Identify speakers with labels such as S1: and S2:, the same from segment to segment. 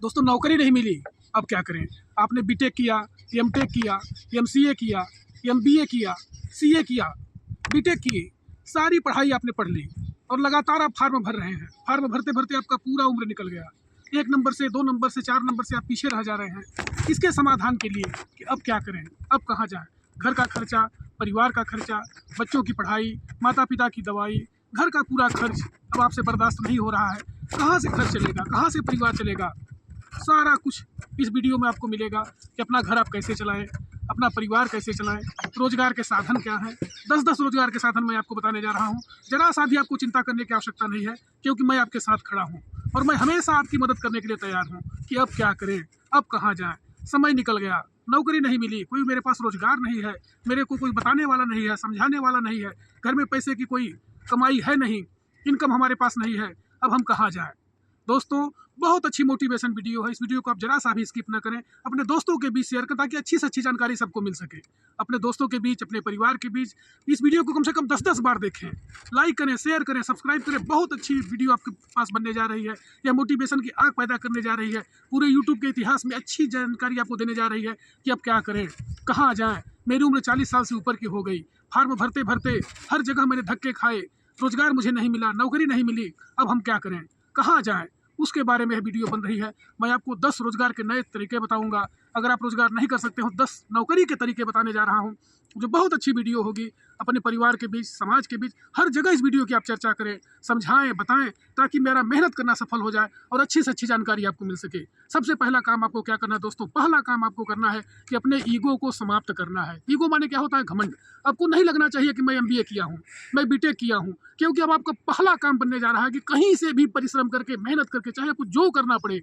S1: दोस्तों नौकरी नहीं मिली, अब क्या करें। आपने बीटेक किया, एमटेक किया, एमसीए किया, एमबीए किया, सीए किया, बीटेक की, सारी पढ़ाई आपने पढ़ ली और लगातार आप फार्म भर रहे हैं। फार्म भरते भरते आपका पूरा उम्र निकल गया। 1 नंबर से 2 नंबर से 4 नंबर से आप पीछे रह जा रहे हैं। इसके समाधान के लिए कि अब क्या करें, अब कहाँ जाएं। घर का खर्चा, परिवार का खर्चा, बच्चों की पढ़ाई, माता पिता की दवाई, घर का पूरा खर्च अब आपसे बर्दाश्त नहीं हो रहा है। कहाँ से खर्च चलेगा, कहाँ से परिवार चलेगा। सारा कुछ इस वीडियो में आपको मिलेगा कि अपना घर आप कैसे चलाएं, अपना परिवार कैसे चलाएं, रोजगार के साधन क्या हैं। 10-10 रोजगार के साधन मैं आपको बताने जा रहा हूं। जरा सा भी आपको चिंता करने की आवश्यकता नहीं है, क्योंकि मैं आपके साथ खड़ा हूं और मैं हमेशा आपकी मदद करने के लिए तैयार हूं कि अब क्या करें, अब कहाँ जाएं। समय निकल गया, नौकरी नहीं मिली, कोई मेरे पास रोजगार नहीं है, मेरे को कोई बताने वाला नहीं है, समझाने वाला नहीं है, घर में पैसे की कोई कमाई है नहीं, इनकम हमारे पास नहीं है, अब हम कहाँ जाएं। दोस्तों बहुत अच्छी मोटिवेशन वीडियो है। इस वीडियो को आप जरा सा भी स्किप ना करें, अपने दोस्तों के बीच शेयर करें ताकि अच्छी से अच्छी जानकारी सबको मिल सके। अपने दोस्तों के बीच, अपने परिवार के बीच इस वीडियो को कम से कम 10-10 बार देखें, लाइक करें, शेयर करें, सब्सक्राइब करें। बहुत अच्छी वीडियो आपके पास बनने जा रही है, यह मोटिवेशन की आग पैदा करने जा रही है। पूरे यूट्यूब के इतिहास में अच्छी जानकारी आपको देने जा रही है कि अब क्या करें, कहाँ जाएँ। मेरी उम्र 40 साल से ऊपर की हो गई, फार्म भरते भरते हर जगह मैंने धक्के खाए, रोजगार मुझे नहीं मिला, नौकरी नहीं मिली, अब हम क्या करें, कहाँ जाएं, उसके बारे में वीडियो बन रही है। मैं आपको 10 रोजगार के नए तरीके बताऊंगा। अगर आप रोजगार नहीं कर सकते हो, 10 नौकरी के तरीके बताने जा रहा हूं, जो बहुत अच्छी वीडियो होगी। अपने परिवार के बीच, समाज के बीच, हर जगह इस वीडियो की आप चर्चा करें, समझाएं, बताएं, ताकि मेरा मेहनत करना सफल हो जाए और अच्छी से अच्छी जानकारी आपको मिल सके। सबसे पहला काम आपको क्या करना है दोस्तों, पहला काम आपको करना है कि अपने ईगो को समाप्त करना है। ईगो माने क्या होता है, घमंड। आपको नहीं लगना चाहिए कि मैं एमबीए किया हूँ, मैं बीटेक किया हूँ, क्योंकि अब आपका पहला काम बनने जा रहा है कि कहीं से भी परिश्रम करके, मेहनत करके, चाहे आपको जो करना पड़े,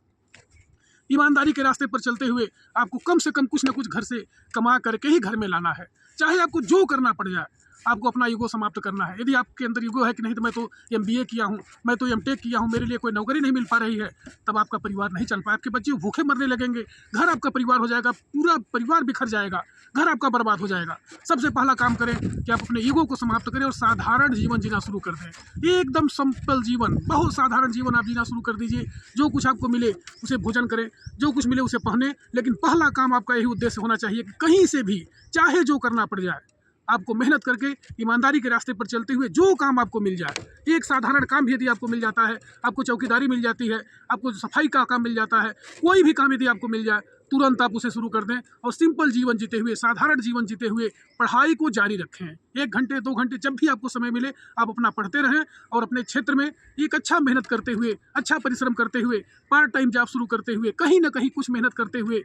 S1: ईमानदारी के रास्ते पर चलते हुए आपको कम से कम कुछ न कुछ घर से कमा करके ही घर में लाना है। चाहे आपको जो करना पड़ जाए, आपको अपना ईगो समाप्त करना है। यदि आपके अंदर ईगो है कि नहीं तो मैं तो एमबीए किया हूँ, मैं तो एमटेक किया हूँ, मेरे लिए कोई नौकरी नहीं मिल पा रही है, तब आपका परिवार नहीं चल पाए, आपके बच्चे भूखे मरने लगेंगे, घर आपका परिवार हो जाएगा, पूरा परिवार बिखर जाएगा, घर आपका बर्बाद हो जाएगा। सबसे पहला काम करें कि आप अपने ईगो को समाप्त करें और साधारण जीवन जीना शुरू कर दें। एकदम सिंपल जीवन, बहुत साधारण जीवन आप जीना शुरू कर दीजिए। जो कुछ आपको मिले उसे भोजन करें, जो कुछ मिले उसे पहने, लेकिन पहला काम आपका यही उद्देश्य होना चाहिए कि कहीं से भी, चाहे जो करना पड़ जाए, आपको मेहनत करके ईमानदारी के रास्ते पर चलते हुए जो काम आपको मिल जाए। एक साधारण काम भी यदि आपको मिल जाता है, आपको चौकीदारी मिल जाती है, आपको सफाई का काम मिल जाता है, कोई भी काम यदि आपको मिल जाए, तुरंत आप उसे शुरू कर दें और सिंपल जीवन जीते हुए, साधारण जीवन जीते हुए पढ़ाई को जारी रखें। 1 घंटे 2 घंटे जब भी आपको समय मिले, आप अपना पढ़ते रहें और अपने क्षेत्र में एक अच्छा मेहनत करते हुए, अच्छा परिश्रम करते हुए, पार्ट टाइम जॉब शुरू करते हुए, कहीं ना कहीं कुछ मेहनत करते हुए,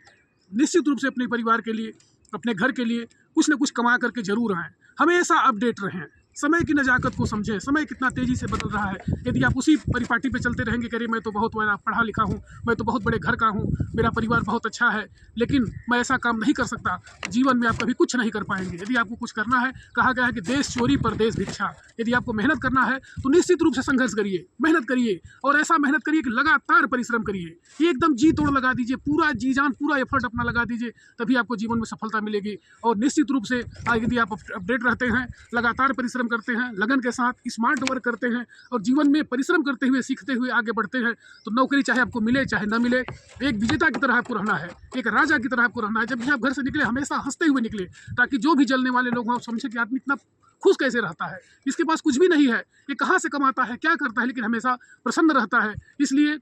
S1: निश्चित रूप से अपने परिवार के लिए, अपने घर के लिए कुछ न कुछ कमा करके जरूर आएँ। हमेशा अपडेट रहें, समय की नज़ाकत को समझें। समय कितना तेज़ी से बदल रहा है। यदि आप उसी परिपाटी पे चलते रहेंगे कि अरे मैं तो बहुत बड़ा पढ़ा लिखा हूँ, मैं तो बहुत बड़े घर का हूँ, मेरा परिवार बहुत अच्छा है, लेकिन मैं ऐसा काम नहीं कर सकता, जीवन में आप कभी कुछ नहीं कर पाएंगे। यदि आपको कुछ करना है, कहा गया है कि देश चोरी परदेश भिक्षा। यदि आपको मेहनत करना है तो निश्चित रूप से संघर्ष करिए, मेहनत करिए और ऐसा मेहनत करिए कि लगातार परिश्रम करिए, एकदम जी तोड़ लगा दीजिए, पूरा जी जान, पूरा एफर्ट अपना लगा दीजिए, तभी आपको जीवन में सफलता मिलेगी। और निश्चित रूप से यदि आप अपडेट रहते हैं, लगातार परिश्रम करते हैं, लगन के साथ स्मार्ट वर्क करते हैं और जीवन में परिश्रम करते हुए, सीखते हुए आगे बढ़ते हैं, तो नौकरी चाहे आपको मिले चाहे ना मिले, एक विजेता की तरह आपको रहना है, एक राजा की तरह आपको रहना है। जब भी आप घर से निकले, हमेशा हंसते हुए निकले, ताकि जो भी जलने वाले लोग हों समझे कि आदमी इतना खुश कैसे रहता है, इसके पास कुछ भी नहीं है, ये कहाँ से कमाता है, क्या करता है, लेकिन हमेशा प्रसन्न रहता है। इसलिए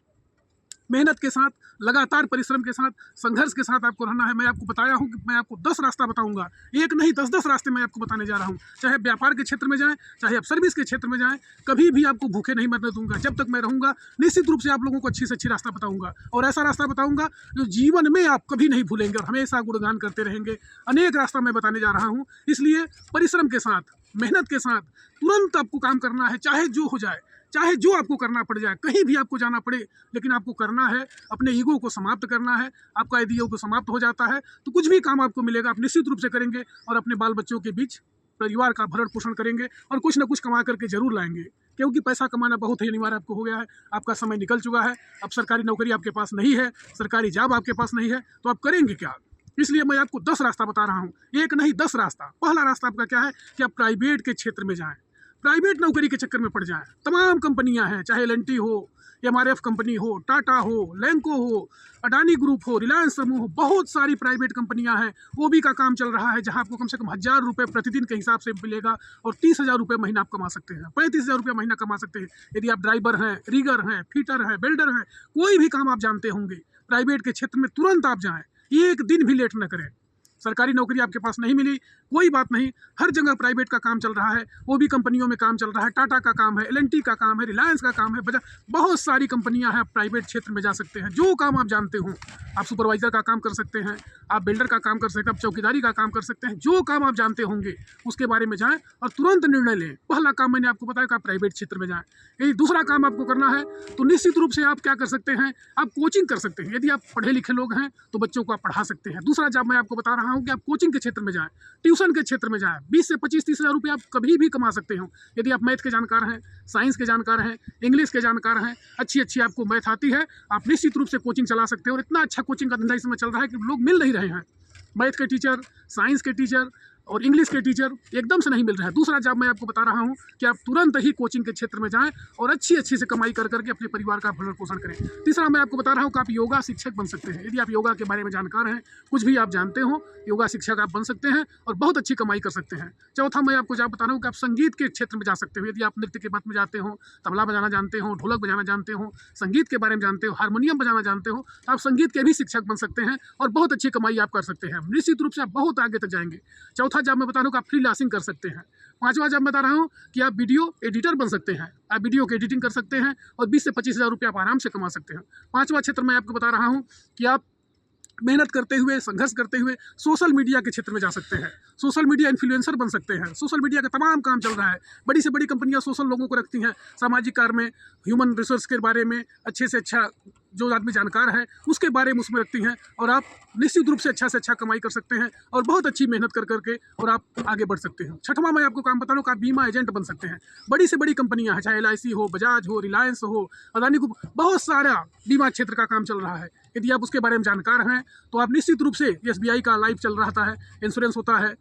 S1: मेहनत के साथ, लगातार परिश्रम के साथ, संघर्ष के साथ आपको रहना है। मैं आपको बताया हूँ कि मैं आपको 10 रास्ता बताऊंगा, एक नहीं 10-10 रास्ते मैं आपको बताने जा रहा हूँ। चाहे व्यापार के क्षेत्र में जाएं, चाहे आप सर्विस के क्षेत्र में जाएं, कभी भी आपको भूखे नहीं मरने दूंगा। जब तक मैं रहूंगा, निश्चित रूप से आप लोगों को अच्छी से अच्छी रास्ता बताऊंगा और ऐसा रास्ता बताऊंगा जो जीवन में आप कभी नहीं भूलेंगे और हमेशा गुणगान करते रहेंगे। अनेक रास्ता मैं बताने जा रहा हूँ, इसलिए परिश्रम के साथ, मेहनत के साथ तुरंत आपको काम करना है, चाहे जो हो जाए, चाहे जो आपको करना पड़ जाए, कहीं भी आपको जाना पड़े, लेकिन आपको करना है, अपने ईगो को समाप्त करना है। आपका यदि ईगो समाप्त हो जाता है तो कुछ भी काम आपको मिलेगा, आप निश्चित रूप से करेंगे और अपने बाल बच्चों के बीच परिवार का भरण पोषण करेंगे और कुछ ना कुछ कमा करके जरूर लाएंगे, क्योंकि पैसा कमाना बहुत ही अनिवार्य आपको हो गया है। आपका समय निकल चुका है, अब सरकारी नौकरी आपके पास नहीं है, सरकारी जॉब आपके पास नहीं है, तो आप करेंगे क्या। इसलिए मैं आपको 10 रास्ता बता रहा हूँ, एक नहीं 10 रास्ता। पहला रास्ता आपका क्या है कि आप प्राइवेट के क्षेत्र में जाएं, प्राइवेट नौकरी के चक्कर में पड़ जाएं। तमाम कंपनियां हैं, चाहे एल&टी हो MRF कंपनी हो, टाटा हो, लैंको हो, अडानी ग्रुप हो, रिलायंस समूह हो, बहुत सारी प्राइवेट कंपनियां हैं। ओबी का काम चल रहा है जहां आपको कम से कम 1000 रुपये प्रतिदिन के हिसाब से मिलेगा और 30,000 रुपये महीना आप कमा सकते हैं, 35,000 रुपये महीना कमा सकते हैं। यदि आप ड्राइवर हैं, रिगर हैं, फिटर हैं, वेल्डर हैं, कोई भी काम आप जानते होंगे प्राइवेट के क्षेत्र में, तुरंत आप जाएँ, एक दिन भी लेट न करें। सरकारी नौकरी आपके पास नहीं मिली, कोई बात नहीं, हर जगह प्राइवेट का काम चल रहा है। वो भी कंपनियों में काम चल रहा है, टाटा का काम है, LNT का काम है, रिलायंस का काम है, बहुत सारी कंपनियां हैं। प्राइवेट क्षेत्र में जा सकते हैं, जो काम आप जानते हो। आप सुपरवाइजर का काम कर सकते हैं, आप बिल्डर का काम कर सकते हैं, आप चौकीदारी का काम कर सकते हैं। जो काम आप जानते होंगे उसके बारे में जाएँ और तुरंत निर्णय लें। पहला काम मैंने आपको बताया कि आप प्राइवेट क्षेत्र में जाएँ। यदि दूसरा काम आपको करना है तो निश्चित रूप से आप क्या कर सकते हैं, आप कोचिंग कर सकते हैं। यदि आप पढ़े लिखे लोग हैं तो बच्चों को आप पढ़ा सकते हैं। दूसरा जॉब मैं आपको बता रहा हूँ कि आप कोचिंग के क्षेत्र में जाएँ, ट्यूशन के क्षेत्र में जाएँ। 20 से 25-30 हज़ार रुपये आप कभी भी कमा सकते हो। यदि आप मैथ के जानकार हैं, साइंस के जानकार हैं, इंग्लिश के जानकार हैं, अच्छी आपको मैथ आती है, आप निश्चित रूप से कोचिंग चला सकते हो। और इतना अच्छा कोचिंग का धंधा इसमें चल रहा है कि लोग मिल नहीं रहे हैं। मैथ के टीचर, साइंस के टीचर और इंग्लिश के टीचर एकदम से नहीं मिल रहा है। दूसरा जॉब मैं आपको बता रहा हूँ कि आप तुरंत ही कोचिंग के क्षेत्र में जाएं और अच्छी से कमाई कर करके अपने परिवार का भरण पोषण करें। तीसरा मैं आपको बता रहा हूँ कि आप योगा शिक्षक बन सकते हैं। यदि आप योगा के बारे में जानकार हैं, कुछ भी आप जानते हो, योगा शिक्षक आप बन सकते हैं और बहुत अच्छी कमाई कर सकते हैं। चौथा मैं आपको जॉब बता रहा हूँ कि आप संगीत के क्षेत्र में जा सकते हो। यदि आप नृत्य के बात में जाते हो, तबला बजाना जानते हो, ढोलक बजाना जानते हो, संगीत के बारे में जानते हो, हारमोनियम बजाना जानते हो, तो आप संगीत के भी शिक्षक बन सकते हैं और बहुत अच्छी कमाई आप कर सकते हैं। निश्चित रूप से आप बहुत आगे तक जाएंगे। चौथा जॉब मैं बता रहा हूँ कि आप फ्रीलांसिंग कर सकते हैं। पांचवा जॉब बता रहा हूँ कि आप वीडियो एडिटर बन सकते हैं। आप वीडियो की एडिटिंग कर सकते हैं और 20 से 25 हज़ार रुपये आप आराम से कमा सकते हैं। पांचवा क्षेत्र मैं आपको बता रहा हूँ कि आप मेहनत करते हुए, संघर्ष करते हुए सोशल मीडिया के क्षेत्र में जा सकते हैं। सोशल मीडिया इन्फ्लुएंसर बन सकते हैं। सोशल मीडिया का तमाम काम चल रहा है। बड़ी से बड़ी कंपनियां सोशल लोगों को रखती हैं, सामाजिक कार्य में, ह्यूमन रिसोर्स के बारे में अच्छे से अच्छा जो आदमी जानकार है उसके बारे में उसमें रखती हैं और आप निश्चित रूप से अच्छा कमाई कर सकते हैं और बहुत अच्छी मेहनत कर करके और आप आगे बढ़ सकते हैं। छठवां मैं आपको काम बता रहा हूँ कि आप बीमा एजेंट बन सकते हैं। बड़ी से बड़ी कंपनियां हैं, चाहे LIC हो, बजाज हो, रिलायंस हो, अदानी को, बहुत सारा बीमा क्षेत्र का काम चल रहा है। यदि आप उसके बारे में जानकार हैं तो आप निश्चित रूप से SBI का लाइफ चल रहा है, इंश्योरेंस होता है,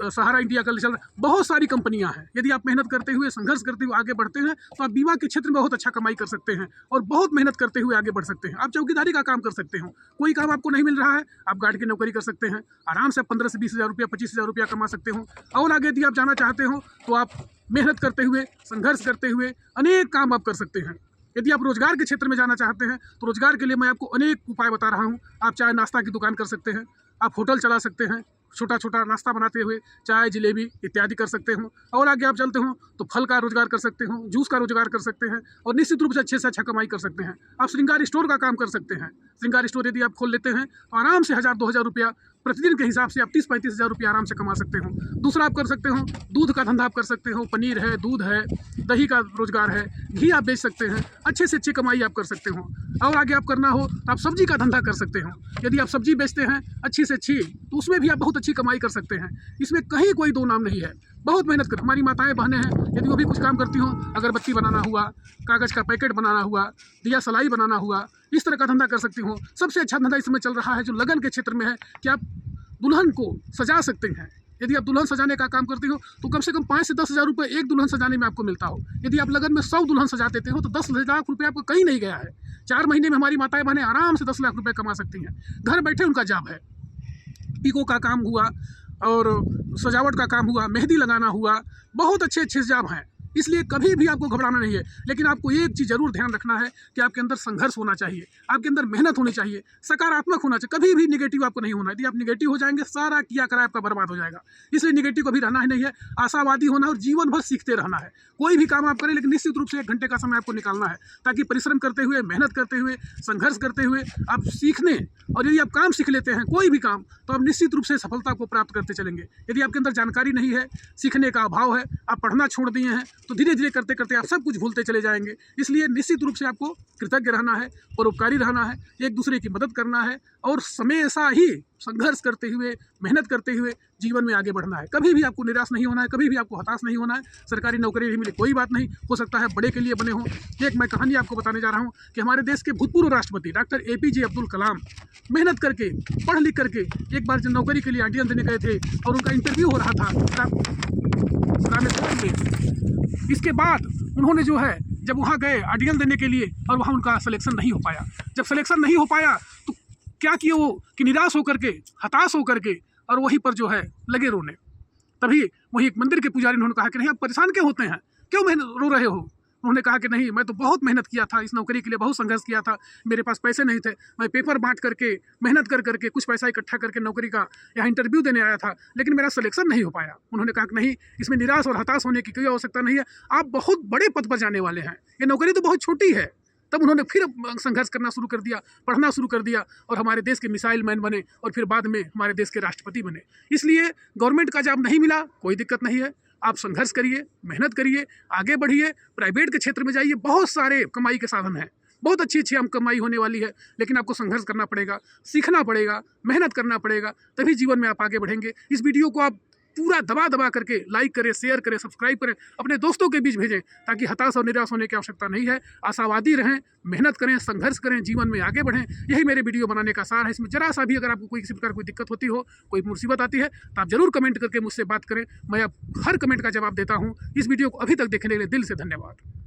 S1: सहारा इंडिया का चल रहा है, बहुत सारी कंपनियां हैं। यदि आप मेहनत करते हुए, संघर्ष करते हुए आगे बढ़ते हैं तो आप बीमा के क्षेत्र में बहुत अच्छा कमाई कर सकते हैं और बहुत मेहनत करते हुए आगे बढ़ सकते हैं। आप चौकीदारी का काम कर सकते हो, कोई काम आपको नहीं मिल रहा है, आप गार्ड की नौकरी कर सकते हैं, आराम से 15 से 20 हज़ार रुपया, 25 हज़ार रुपया कमा सकते हो। और आगे यदि आप जाना चाहते हो तो आप मेहनत करते हुए, संघर्ष करते हुए अनेक काम आप कर सकते हैं। यदि आप रोजगार के क्षेत्र में जाना चाहते हैं तो रोजगार के लिए मैं आपको अनेक उपाय बता रहा हूँ। आप चाय नाश्ता की दुकान कर सकते हैं, आप होटल चला सकते हैं, छोटा नाश्ता बनाते हुए चाय, जलेबी इत्यादि कर सकते हो। और आगे आप चलते हो तो फल का रोजगार कर सकते हो, जूस का रोजगार कर सकते हैं और निश्चित रूप से अच्छे से अच्छा कमाई कर सकते हैं। आप श्रृंगार स्टोर का काम कर सकते हैं। श्रृंगार स्टोर यदि आप खोल लेते हैं तो आराम से 1000-2000 रुपया प्रतिदिन के हिसाब से आप 30-35 हज़ार रुपया आराम से कमा सकते हो। दूसरा आप कर सकते हो दूध का धंधा आप कर सकते हो। पनीर है, दूध है, दही का रोजगार है, घी आप बेच सकते हैं, अच्छे से अच्छी कमाई आप कर सकते हो। और आगे आप करना हो तो आप सब्जी का धंधा कर सकते हो। यदि आप सब्जी बेचते हैं अच्छी से अच्छी तो उसमें भी आप बहुत अच्छी कमाई कर सकते हैं। इसमें कहीं कोई दो नाम नहीं है। बहुत मेहनत कर, हमारी माताएं बहनें हैं, यदि वो भी कुछ काम करती हों, अगरबत्ती बनाना हुआ, कागज़ का पैकेट बनाना हुआ, दिया सलाई बनाना हुआ, इस तरह का धंधा कर सकती हों। सबसे अच्छा धंधा इसमें चल रहा है जो लगन के क्षेत्र में है कि आप दुल्हन को सजा सकते हैं। यदि आप दुल्हन सजाने का काम करते हो तो कम से कम 5 से 10 हज़ार रुपये एक दुल्हन सजाने में आपको मिलता हो। यदि आप लगन में 100 दुल्हन सजा देते हो तो 10 लाख रुपये आपको कहीं नहीं गया है। 4 महीने में हमारी माताएं बहनें आराम से 10 लाख रुपये कमा सकती हैं। घर बैठे उनका जॉब है। पीको का काम हुआ और सजावट का काम हुआ, मेहंदी लगाना हुआ, बहुत अच्छे जॉब हैं। इसलिए कभी भी आपको घबराना नहीं है। लेकिन आपको एक चीज़ जरूर ध्यान रखना है कि आपके अंदर संघर्ष होना चाहिए, आपके अंदर मेहनत होनी चाहिए, सकारात्मक होना चाहिए। कभी भी निगेटिव आपको नहीं होना है। यदि आप निगेटिव हो जाएंगे सारा किया करा आपका बर्बाद हो जाएगा। इसलिए निगेटिव कभी रहना ही नहीं है, आशावादी होना है और जीवन भर सीखते रहना है। कोई भी काम आप करें लेकिन निश्चित रूप से 1 घंटे का समय आपको निकालना है ताकि परिश्रम करते हुए, मेहनत करते हुए, संघर्ष करते हुए आप सीखने, और यदि आप काम सीख लेते हैं कोई भी काम तो आप निश्चित रूप से सफलता को प्राप्त करते चलेंगे। यदि आपके अंदर जानकारी नहीं है, सीखने का अभाव है, आप पढ़ना छोड़ दिए हैं तो धीरे धीरे करते करते आप सब कुछ भूलते चले जाएंगे। इसलिए निश्चित रूप से आपको कृतज्ञ रहना है, परोपकारी रहना है, एक दूसरे की मदद करना है और हमेशा ही संघर्ष करते हुए, मेहनत करते हुए जीवन में आगे बढ़ना है। कभी भी आपको निराश नहीं होना है, कभी भी आपको हताश नहीं होना है। सरकारी नौकरी नहीं मिले कोई बात नहीं, हो सकता है बड़े के लिए बने हों। एक मैं कहानी आपको बताने जा रहा हूँ कि हमारे देश के भूतपूर्व राष्ट्रपति डॉक्टर APJ अब्दुल कलाम मेहनत करके, पढ़ लिख करके एक बार जब नौकरी के लिए ऑडिशन देने गए थे और उनका इंटरव्यू हो रहा था रामेश्वरम में। इसके बाद उन्होंने जो है जब वहाँ गए आरडीएल देने के लिए और वहाँ उनका सिलेक्शन नहीं हो पाया। जब सिलेक्शन नहीं हो पाया तो क्या किए वो कि निराश होकर के, हताश होकर के और वहीं पर जो है लगे रोने। तभी वहीं एक मंदिर के पुजारी उन्होंने कहा कि नहीं, आप परेशान क्यों होते हैं, क्यों रो रहे हो। उन्होंने कहा कि नहीं, मैं तो बहुत मेहनत किया था, इस नौकरी के लिए बहुत संघर्ष किया था, मेरे पास पैसे नहीं थे, मैं पेपर बांट करके मेहनत कर करके कुछ पैसा इकट्ठा करके नौकरी का यहाँ इंटरव्यू देने आया था, लेकिन मेरा सिलेक्शन नहीं हो पाया। उन्होंने कहा कि नहीं, इसमें निराश और हताश होने की कोई आवश्यकता नहीं है, आप बहुत बड़े पद पर जाने वाले हैं, ये नौकरी तो बहुत छोटी है। तब उन्होंने फिर संघर्ष करना शुरू कर दिया, पढ़ना शुरू कर दिया और हमारे देश के मिसाइल मैन बने और फिर बाद में हमारे देश के राष्ट्रपति बने। इसलिए गवर्नमेंट का जॉब नहीं मिला, कोई दिक्कत नहीं है, आप संघर्ष करिए, मेहनत करिए, आगे बढ़िए, प्राइवेट के क्षेत्र में जाइए, बहुत सारे कमाई के साधन हैं, बहुत अच्छी अच्छी हम कमाई होने वाली है, लेकिन आपको संघर्ष करना पड़ेगा, सीखना पड़ेगा, मेहनत करना पड़ेगा, तभी जीवन में आप आगे बढ़ेंगे। इस वीडियो को आप पूरा दबा करके लाइक करें, शेयर करें, सब्सक्राइब करें, अपने दोस्तों के बीच भेजें, ताकि हताश और निराश होने की आवश्यकता नहीं है। आशावादी रहें, मेहनत करें, संघर्ष करें, जीवन में आगे बढ़ें। यही मेरे वीडियो बनाने का सार है। इसमें जरा सा भी अगर आपको कोई किसी प्रकार कोई दिक्कत होती हो, कोई मुसीबत आती है, तो आप जरूर कमेंट करके मुझसे बात करें। मैं अब हर कमेंट का जवाब देता हूँ। इस वीडियो को अभी तक देखने के लिए दिल से धन्यवाद।